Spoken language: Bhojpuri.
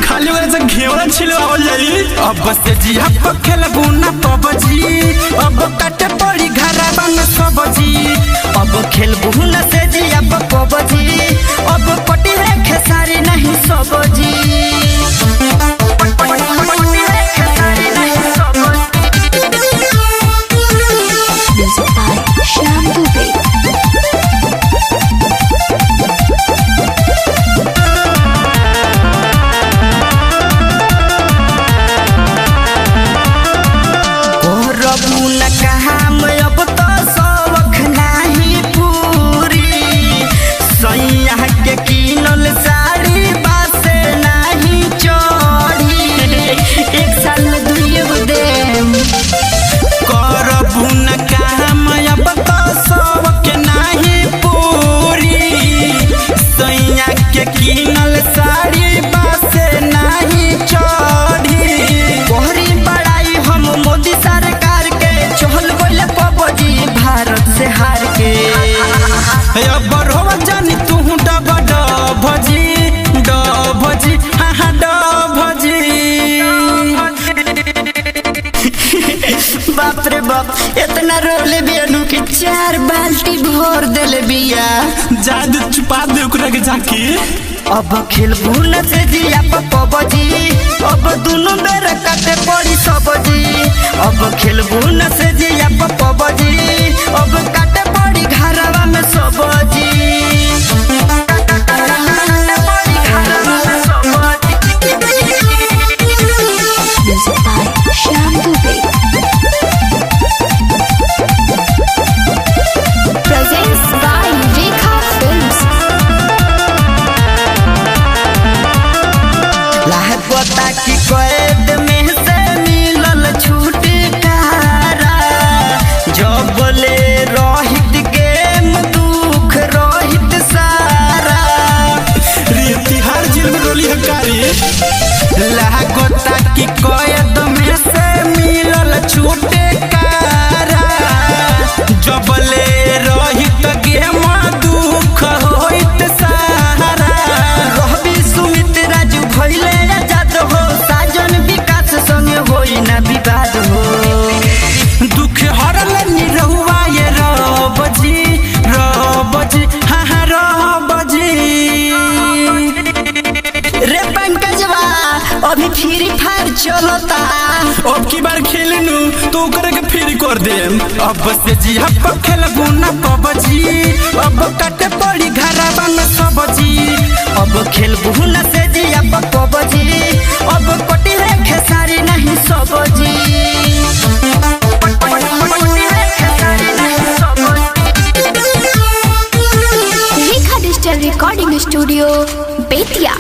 खाली वाला से घेवड़ा छिलवावल जाई। अब से जी अब खेलबू ना पबजी, अब काटे पड़ी घरवा में सबजी। अब खेलबू ना से जी अब पबजी, अब पटी है खेसारी नहीं सबजी। कीनल साड़ी बासे नहीं चढ़ी। कोहरी बड़ाई हम मोदी सरकार के, चहल बोले पबजी भारत से हार के। बरवा जानी तू डबजी डबजी हाँ डबजी। बाप रे बाप इतना रोले बियानु की 4 बाल्टी भर देले बिया। जाद छुपा दे ओकरा के जाके। अब खेलबू न से जी अब पबजी, अब दोनों बेर काटे पड़ी सबजी। अब खेलबू न से जी अब पबजी, अब काटे पड़ी घरवा में सबजी। की कैद में से मिलल छुटकारा, जब ले रोहित गेम दुख रोहित सारा। तिहाड़ जेल में रोली हकारी। लागोता की कैद में से मिलल छुटकारा, जब ले रोहित गेम दुख होइत सारा। रहबी सुमित राजू भइले विवाद हो। दुख हरल निरहुआ ये रबजी रबजी हाँ रबजी। रे पंकजवा अभी फ्री फायर चलता, अब की बार खेलनू तो ओकरा के फ्री कर देम। अब से जी अब खेलबू ना पबजी, अब काटे पड़ी घरवा में सबजी। अब खेलबू ना से जी अब पबजी, अब पटी है खेसारी नहीं सबजी। रेखा डिजिटल रिकॉर्डिंग स्टूडियो बेतिया।